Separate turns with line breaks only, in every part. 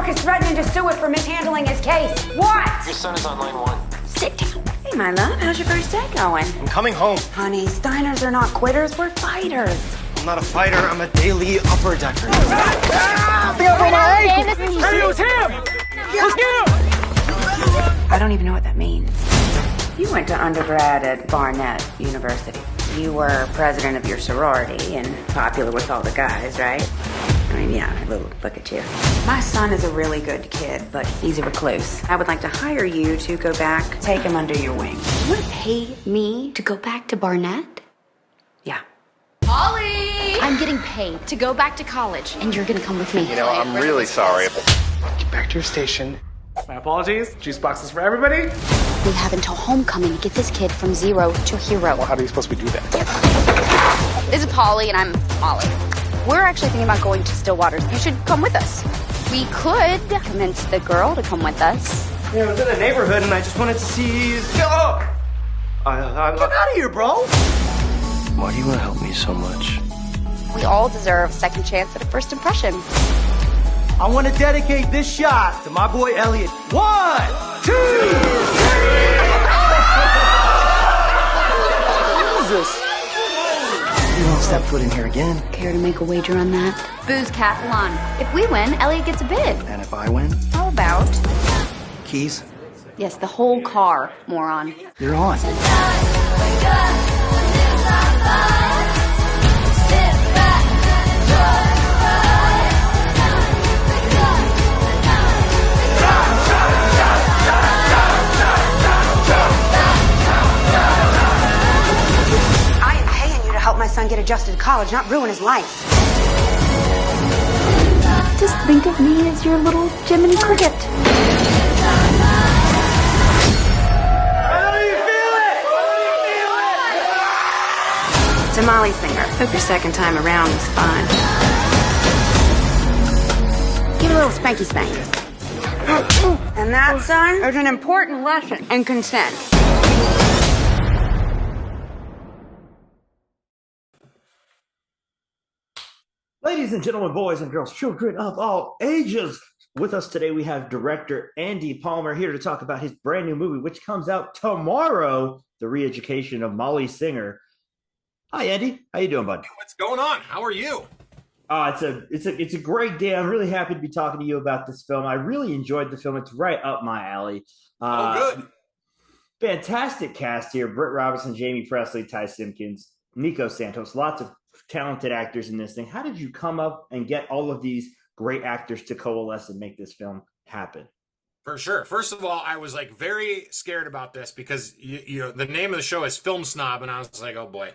Mark is threatening to sue it for mishandling his case. What?
Your son is on line 1.
Sit down. Hey, my love, how's your first day going?
I'm coming home.
Honey, Steiners are not quitters, we're fighters.
I'm not a fighter, I'm a daily upper decker.
Hey, it was him! It was him!
I don't even know what that means. You went to undergrad at Barnett University. You were president of your sorority and popular with all the guys, right? I mean, yeah, look at you. My son is a really good kid, but he's a recluse. I would like to hire you to go back, take him under your wing.
You want to pay me to go back to Barnett?
Yeah.
Ollie! I'm getting paid to go back to college, and you're gonna come with me.
You know, I'm really sorry.
Get back to your station. My apologies. Juice boxes for everybody.
We have until homecoming to get this kid from zero to hero.
Well, how are you supposed to do that?
This is Polly, and I'm Molly. We're actually thinking about going to Stillwater. You should come with us. We could convince the girl to come with us.
You know, I was in a neighborhood and I just wanted to see... Oh! Get out of here, bro!
Why do you want to help me so much?
We all deserve a second chance at a first impression.
I want to dedicate this shot to my boy Elliot. 1, 2, 3! Jesus!
You won't step foot in here again.
Care to make a wager on that? Booze Cathlon. If we win, Elliot gets a bid.
And if I win?
How about?
Keys?
Yes, the whole car, moron.
You're on.
I am paying you to help my son get adjusted to college, not ruin his life.
Just think of me as your little Jiminy Cricket.
To Molly Singer. Hope your second time around was fun. Give a little spanky spank. And that, son, is an important lesson in consent.
Ladies and gentlemen, boys and girls, children of all ages, with us today we have director Andy Palmer here to talk about his brand new movie, which comes out tomorrow, The Re-Education of Molly Singer. Hi, Andy. How you doing, bud?
What's going on? How are you?
It's a great day. I'm really happy to be talking to you about this film. I really enjoyed the film. It's right up my alley.
Good.
Fantastic cast here: Britt Robertson, Jamie Presley, Ty Simpkins, Nico Santos. Lots of talented actors in this thing. How did you come up and get all of these great actors to coalesce and make this film happen?
For sure. First of all, I was like very scared about this because you know the name of the show is Film Snob, and I was like, oh boy,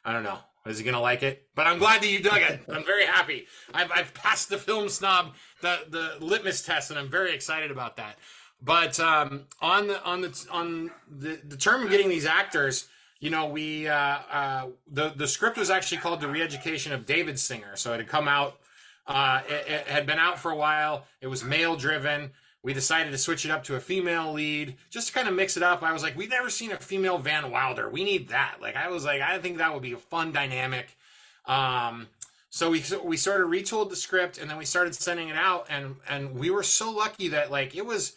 I don't know. Is he gonna like it? But I'm glad that you dug it. I'm very happy. I've passed the Film Snob the litmus test, and I'm very excited about that. But on the term of getting these actors, you know, we the script was actually called The Re-Education of David Singer. So it had come out. It had been out for a while. It was male driven. We decided to switch it up to a female lead, just to kind of mix it up. I was like, we've never seen a female Van Wilder. We need that. Like, I was like, I think that would be a fun dynamic. So we sort of retooled the script, and then we started sending it out, and we were so lucky that like it was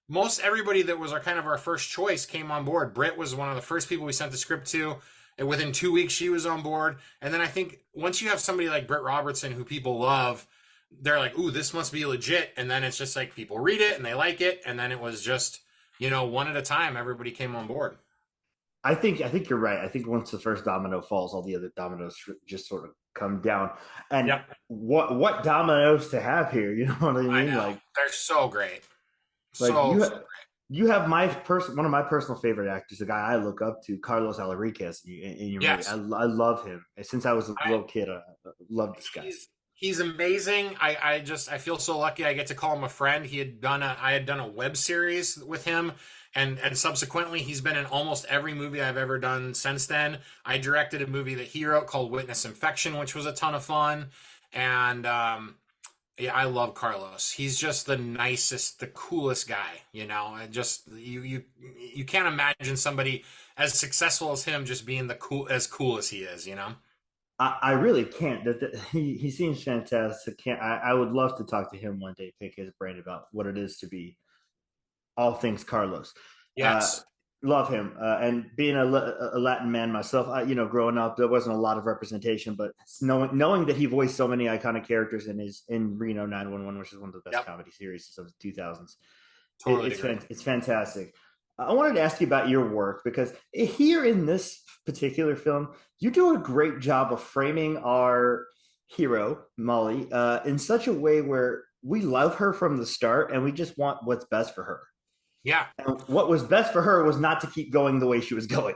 most everybody that was our kind of our first choice came on board. Britt was one of the first people we sent the script to. And within 2 weeks, she was on board. And then I think once you have somebody like Britt Robertson, who people love, they're like, ooh, this must be legit. And then it's just like people read it and they like it. And then it was just, you know, one at a time, everybody came on board.
I think you're right. I think once the first domino falls, all the other dominoes just sort of come down. And
Yep.
what dominoes to have here? You know what I mean?
I know.
Like,
They're so great.
like
So
you,
great.
you have one of my personal favorite actors, the guy I look up to, Carlos Alariquez, in your
Yes.
movie. I love him. Since I was a little kid, I love this guy.
He's amazing. I feel so lucky I get to call him a friend. I had done a web series with him, and subsequently he's been in almost every movie I've ever done since then. I directed a movie that he wrote called Witness Infection, which was a ton of fun. And yeah, I love Carlos. He's just the nicest, the coolest guy, you know. And just you can't imagine somebody as successful as him just being as cool as he is, you know.
I really can't. He seems fantastic. Can't I would love to talk to him one day, pick his brain about what it is to be all things Carlos. Uh,
Yes.
Love him, and being a Latin man myself, growing up, there wasn't a lot of representation, but knowing that he voiced so many iconic characters in Reno 911, which is one of the best
Yep.
comedy series of the 2000s,
Totally agree.
it's fantastic. I wanted to ask you about your work because here in this particular film, you do a great job of framing our hero Molly in such a way where we love her from the start and we just want what's best for her.
Yeah.
And what was best for her was not to keep going the way she was going.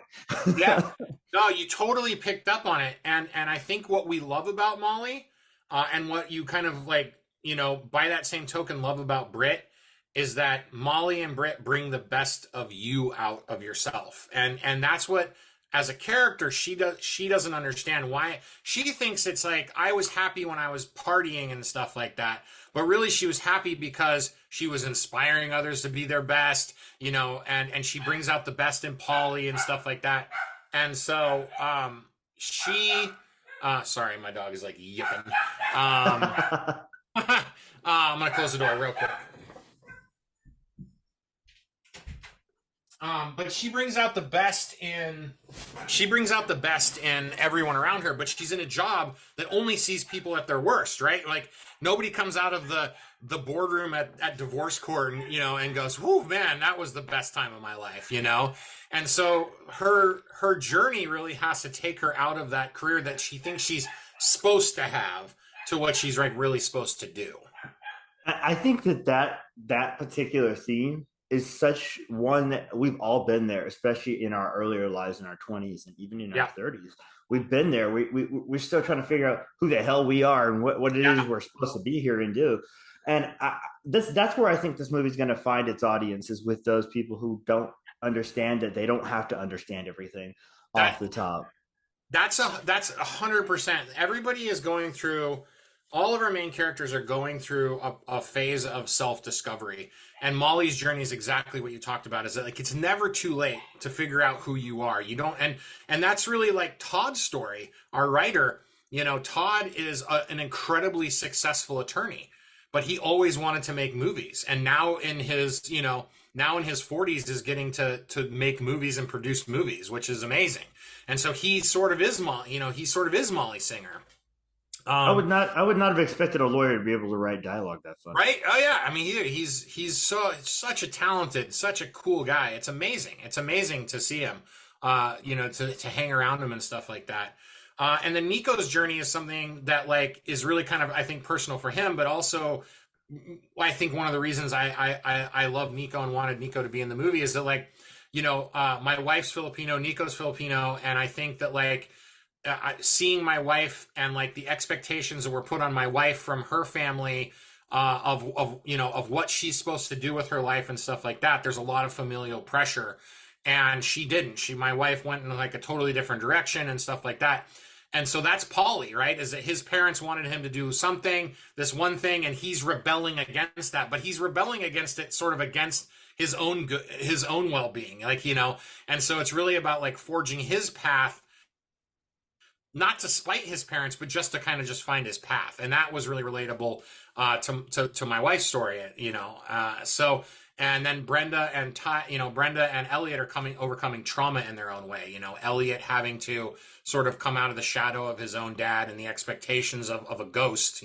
Yeah. No, you totally picked up on it. And I think what we love about Molly, and what you kind of like, by that same token love about Britt, is that Molly and Britt bring the best of you out of yourself. And that's what, as a character, she doesn't understand why. She thinks it's like, I was happy when I was partying and stuff like that. But really she was happy because she was inspiring others to be their best, and she brings out the best in Polly and stuff like that. And so she sorry, my dog is like yipping. I'm gonna close the door real quick. But she brings out the best in everyone around her, but she's in a job that only sees people at their worst, right? Like nobody comes out of the boardroom at divorce court and goes, "Whoa, man, that was the best time of my life," And so her journey really has to take her out of that career that she thinks she's supposed to have to what she's like really supposed to do.
I think that particular theme is such one that we've all been there, especially in our earlier lives in our 20s and even in our 30s. We've been there. We're still trying to figure out who the hell we are and what it is we're supposed to be here and do. And that's where I think this movie is going to find its audience, is with those people who don't understand it. They don't have to understand everything off the top.
That's 100%. Everybody is going through. All of our main characters are going through a phase of self-discovery, and Molly's journey is exactly what you talked about. Is that like it's never too late to figure out who you are. You don't, and that's really like Todd's story. Our writer, Todd is an incredibly successful attorney, but he always wanted to make movies, and now in his 40s is getting to make movies and produce movies, which is amazing. And so he sort of is Molly Singer.
I would not have expected a lawyer to be able to write dialogue that fun.
Right? Oh yeah. I mean, he's such a talented, such a cool guy. It's amazing. It's amazing to see him, to hang around him and stuff like that. And then Nico's journey is something that like is really kind of, I think, personal for him, but also I think one of the reasons I love Nico and wanted Nico to be in the movie is that like, my wife's Filipino, Nico's Filipino, and I think that like, seeing my wife and like the expectations that were put on my wife from her family of what she's supposed to do with her life and stuff like that, there's a lot of familial pressure, and my wife went in like a totally different direction and stuff like that. And so that's Paulie, right? Is that his parents wanted him to do this one thing, and he's rebelling against that, but he's rebelling against it sort of against his own well-being, and so it's really about like forging his path, not to spite his parents, but just to kind of just find his path. And that was really relatable to my wife's story, so, and then Brenda and Elliot are overcoming trauma in their own way. Elliot having to sort of come out of the shadow of his own dad and the expectations of a ghost,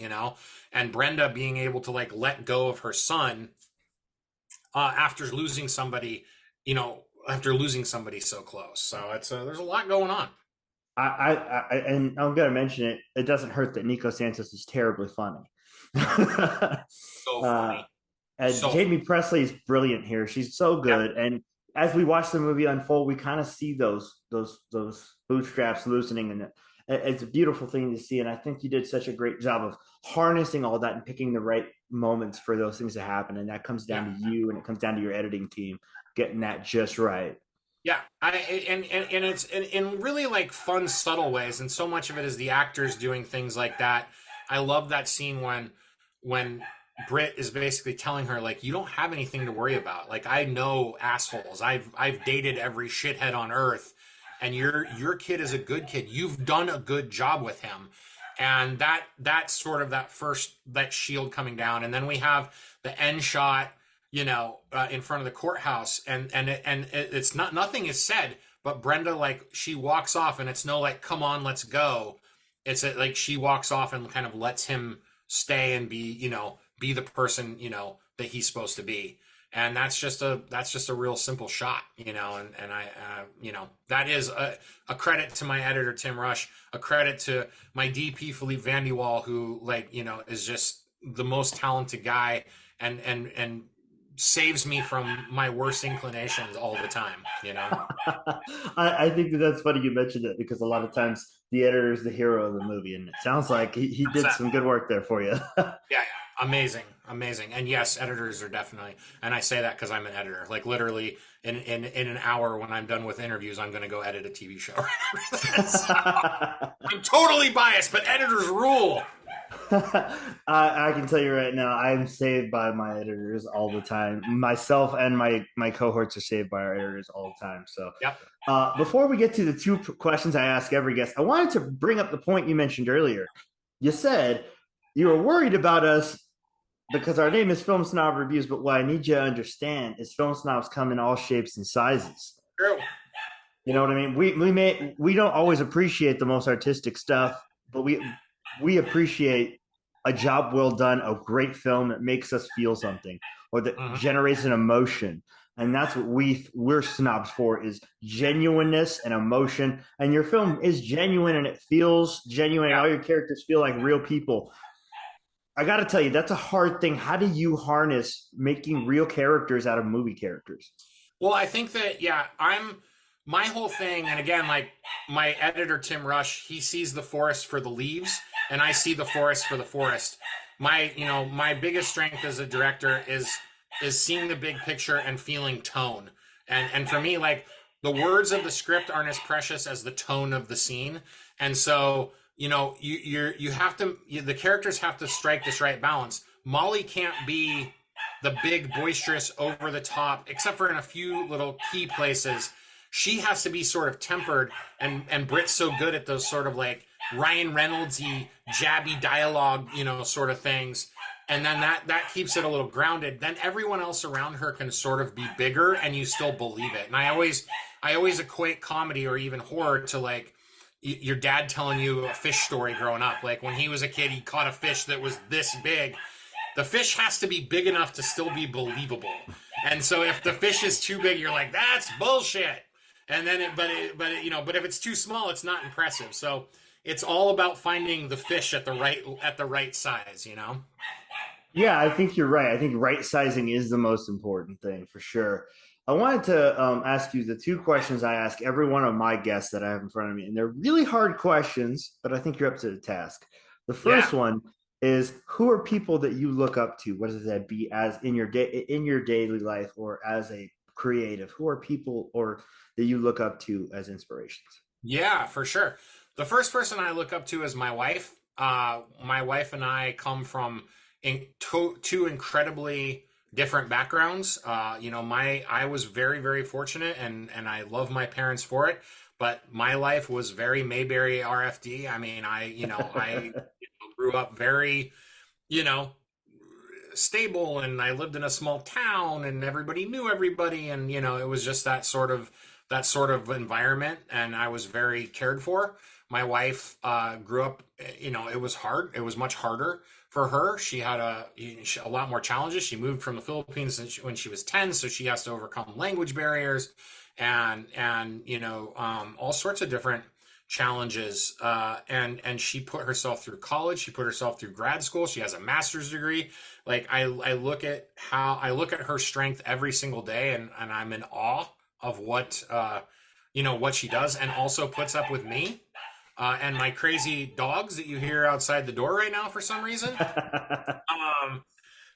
and Brenda being able to like let go of her son after losing somebody so close. So there's a lot going on.
And I'm gonna mention it. It doesn't hurt that Nico Santos is terribly funny.
So funny.
And Jamie Presley is brilliant here. She's so good. Yeah. And as we watch the movie unfold, we kind of see those bootstraps loosening, and it's a beautiful thing to see. And I think you did such a great job of harnessing all that and picking the right moments for those things to happen. And that comes down to you, and it comes down to your editing team getting that just right.
Yeah, and it's in really like fun, subtle ways, and so much of it is the actors doing things like that. I love that scene when Britt is basically telling her like, you don't have anything to worry about. Like, I know assholes. I've dated every shithead on earth. and your kid is a good kid. You've done a good job with him. And that's sort of that shield coming down. And then we have the end shot, in front of the courthouse, and it's not, nothing is said, but Brenda, like, she walks off, and it's no like, come on, let's go. It's like she walks off and kind of lets him stay and be the person, that he's supposed to be. And that's just a real simple shot, and I, that is a credit to my editor, Tim Rush, a credit to my DP, Philippe Vandiwall, who, like, is just the most talented guy and saves me from my worst inclinations all the time,
I think that's funny you mentioned it, because a lot of times the editor is the hero of the movie, and it sounds like he did some good work there for you.
Yeah. Amazing. And yes, editors are definitely, and I say that because I'm an editor. Like, literally in an hour, when I'm done with interviews, I'm going to go edit a TV show. I'm totally biased, but editors rule.
I can tell you right now, I'm saved by my editors all the time. Myself and my cohorts are saved by our editors all the time. So,
yep.
Before we get to the two questions I ask every guest, I wanted to bring up the point you mentioned earlier. You said you were worried about us because our name is Film Snob Reviews, but what I need you to understand is Film Snobs come in all shapes and sizes.
True.
You know what I mean? We don't always appreciate the most artistic stuff, but we appreciate a job well done, a great film that makes us feel something, or that generates an emotion. And that's what we're snobs for, is genuineness and emotion. And your film is genuine, and it feels genuine. And all your characters feel like real people. I got to tell you, that's a hard thing. How do you harness making real characters out of movie characters?
Well, I think that, my whole thing, and again, like, my editor, Tim Rush, he sees the forest for the leaves, and I see the forest for the forest. My biggest strength as a director is seeing the big picture and feeling tone. And for me, like, the words of the script aren't as precious as the tone of the scene. And so, you have to, the characters have to strike this right balance. Molly can't be the big, boisterous, over the top, except for in a few little key places. She has to be sort of tempered, and Britt's so good at those sort of like Ryan Reynolds-y, jabby dialogue, sort of things. And then that keeps it a little grounded. Then everyone else around her can sort of be bigger, and you still believe it. And I always equate comedy or even horror to, like, your dad telling you a fish story growing up. Like, when he was a kid, he caught a fish that was this big. The fish has to be big enough to still be believable. And so if the fish is too big, you're like, that's bullshit. And then, but if it's too small, it's not impressive. So it's all about finding the fish at the right size,
Yeah, I think you're right. I think right sizing is the most important thing, for sure. I wanted to ask you the two questions I ask every one of my guests that I have in front of me. And they're really hard questions, but I think you're up to the task. The first one is, who are people that you look up to? What does that be as in your daily life, or as a creative? Who are people that you look up to as inspirations?
Yeah, for sure. The first person I look up to is my wife. My wife and I come from two incredibly different backgrounds. I was very, very fortunate, and I love my parents for it. But my life was very Mayberry RFD. I mean, I grew up very, stable, and I lived in a small town, and everybody knew everybody, and it was just that sort of environment, and I was very cared for. My wife grew up, it was hard. It was much harder for her. She had a lot more challenges. She moved from the Philippines when she was 10, so she has to overcome language barriers and all sorts of different challenges. And she put herself through college. She put herself through grad school. She has a master's degree. Like, I look at her strength every single day, and I'm in awe of what she does, and also puts up with me. And my crazy dogs that you hear outside the door right now for some reason.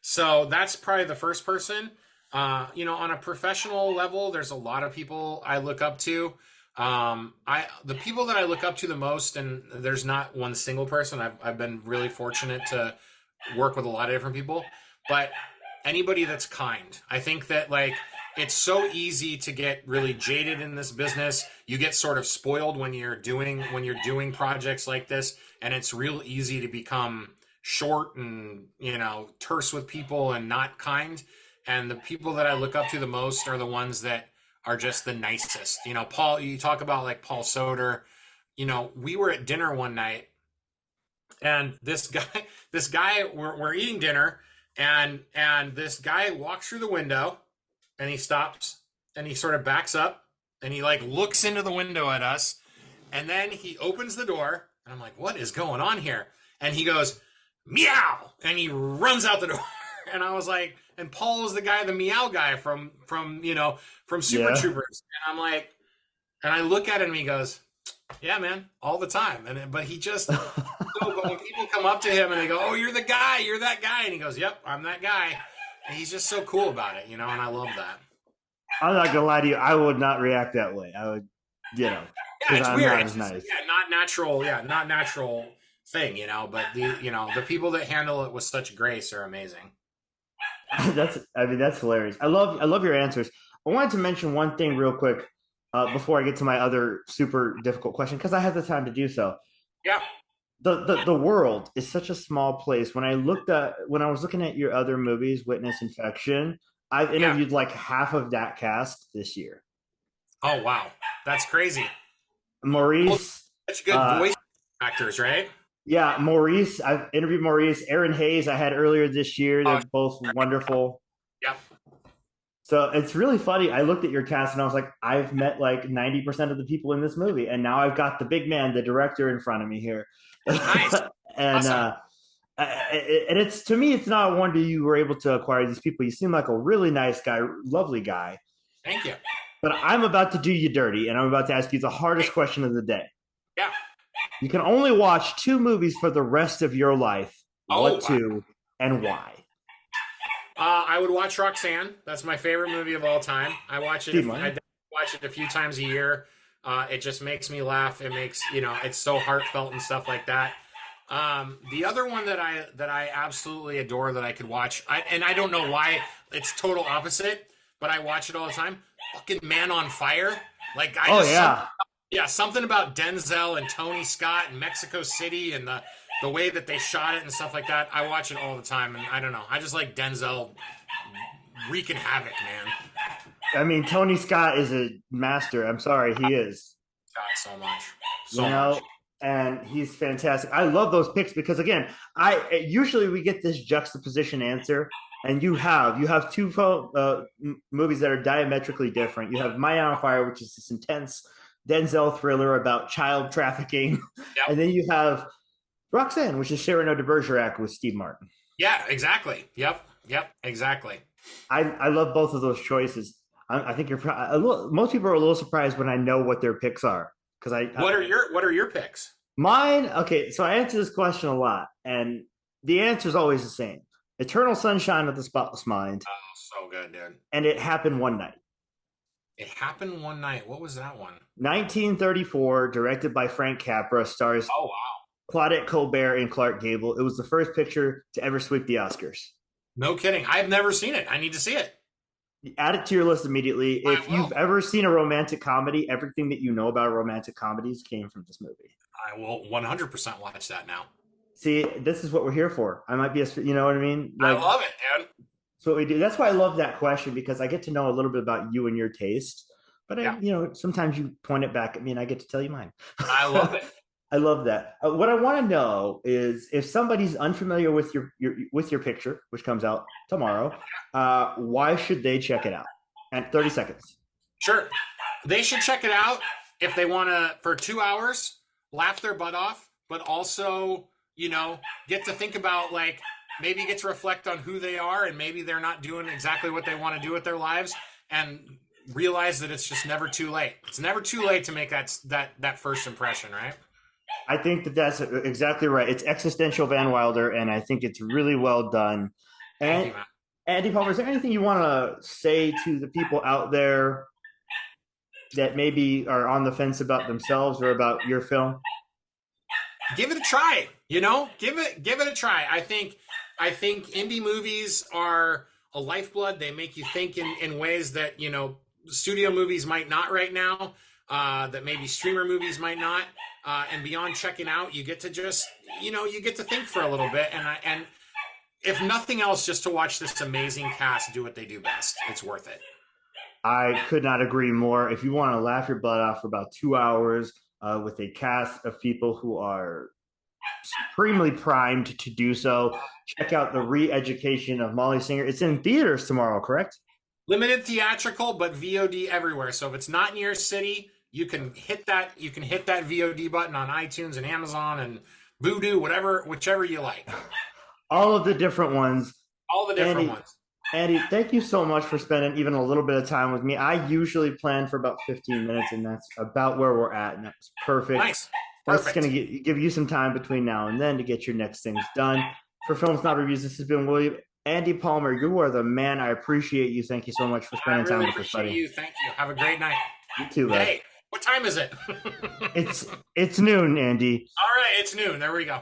So that's probably the first person. On a professional level, there's a lot of people I look up to. The people that I look up to the most, and there's not one single person. I've been really fortunate to work with a lot of different people, but anybody that's kind. I think that, like, it's so easy to get really jaded in this business. You get sort of spoiled when you're doing projects like this, and it's real easy to become short and, you know, terse with people and not kind. And the people that I look up to the most are the ones that are just the nicest. You know, Paul, you talk about like Paul Soder. You know, we were at dinner one night, and this guy, we're eating dinner, and this guy walks through the window, and he stops, and he sort of backs up, and he like looks into the window at us, and then he opens the door, and I'm like, what is going on here? And he goes, meow, and he runs out the door. And I was like, and Paul is the guy, the meow guy from Super Troopers. And I'm like, and I look at him and he goes, yeah, man, all the time. But he just, but when people come up to him and they go, oh, you're the guy, you're that guy. And he goes, yep, I'm that guy. And he's just so cool about it, you know, and I love that.
I'm not gonna lie to you, I would not react that way. I would, you know,
yeah, it's
I'm
weird.
not
It's
as
just,
nice.
not natural thing, you know, but the people that handle it with such grace are amazing.
That's hilarious. I love your answers. I wanted to mention one thing real quick before I get to my other super difficult question, because I have the time to do so.
Yeah.
The world is such a small place. When I was looking at your other movies, Witness, Infection, I've interviewed like half of that cast this year.
Oh wow, that's crazy.
Maurice,
such good voice actors, right?
Yeah, Maurice. I've interviewed Maurice. Aaron Hayes I had earlier this year. They're both wonderful.
Yep.
So it's really funny. I looked at your cast and I was like, I've met like 90% of the people in this movie, and now I've got the big man, the director, in front of me here.
Nice.
And
awesome.
And it's, to me, it's not a wonder you were able to acquire these people. You seem like a really nice guy, lovely guy.
Thank you.
But I'm about to do you dirty, and I'm about to ask you the hardest question of the day.
Yeah.
You can only watch 2 movies for the rest of your life. What 2 and why?
I would watch Roxanne. That's my favorite movie of all time. I watch it. I watch it a few times a year. It just makes me laugh. It makes, you know, it's so heartfelt and stuff like that. The other one that I absolutely adore that I could watch, and I don't know why it's total opposite, but I watch it all the time. Fucking Man on Fire. Like something about Denzel and Tony Scott and Mexico City and the way that they shot it and stuff like that. I watch it all the time, and I don't know. I just like Denzel wreaking havoc, man.
I mean, Tony Scott is a master. I'm sorry, he is.
God, so much.
So much. And he's fantastic. I love those picks because, again, usually we get this juxtaposition answer, and you have 2 movies that are diametrically different. You have My on Fire, which is this intense Denzel thriller about child trafficking, and then you have Roxanne, which is Cyrano de Bergerac with Steve Martin.
Yeah, exactly. Yep, exactly.
I love both of those choices. I think most people are a little surprised when I know what their picks are. What are your picks? Mine, okay, so I answer this question a lot, and the answer is always the same. Eternal Sunshine of the Spotless Mind.
Oh, so good, dude.
And It Happened One Night.
It Happened One Night. What was that one?
1934, directed by Frank Capra, stars Claudette Colbert and Clark Gable. It was the first picture to ever sweep the Oscars.
No kidding. I've never seen it. I need to see it.
Add it to your list immediately. If you've ever seen a romantic comedy, everything that you know about romantic comedies came from this movie.
I will 100% watch that now.
See, this is what we're here for. I might be, you know what I mean?
Like, I love it, dude.
That's what we do. That's why I love that question, because I get to know a little bit about you and your taste. But sometimes you point it back at me, and I get to tell you mine.
I love it.
I love that. What I want to know is, if somebody's unfamiliar with your picture, which comes out tomorrow, why should they check it out? And 30 seconds.
Sure. They should check it out if they want to, for 2 hours, laugh their butt off, but also, get to think about, like, maybe get to reflect on who they are, and maybe they're not doing exactly what they want to do with their lives, and realize that it's just never too late. It's never too late to make that first impression, right?
I think that's exactly right. It's existential Van Wilder, and I think it's really well done. And Andy Palmer, is there anything you want to say to the people out there that maybe are on the fence about themselves or about your film?
Give it a try. Give it a try. I think indie movies are a lifeblood. They make you think in ways that, studio movies might not right now, that maybe streamer movies might not. And beyond checking out, you get to just, you get to think for a little bit. And if nothing else, just to watch this amazing cast do what they do best. It's worth it.
I could not agree more. If you want to laugh your butt off for about 2 hours with a cast of people who are supremely primed to do so, check out The Re-Education of Molly Singer. It's in theaters tomorrow, correct?
Limited theatrical, but VOD everywhere. So if it's not in your city, you can hit that. You can hit that VOD button on iTunes and Amazon and Vudu, whichever you like.
All of the different ones.
All the different ones.
Andy, thank you so much for spending even a little bit of time with me. I usually plan for about 15 minutes, and that's about where we're at, and that's perfect.
Nice.
That's going to give you some time between now and then to get your next things done. For Films Not Reviews, this has been William. Andy Palmer, you are the man. I appreciate you. Thank you so much for spending time with us, buddy.
Thank you. Have a great night.
You too, bud.
Hey, what time is it?
It's noon, Andy.
All right, it's noon. There we go.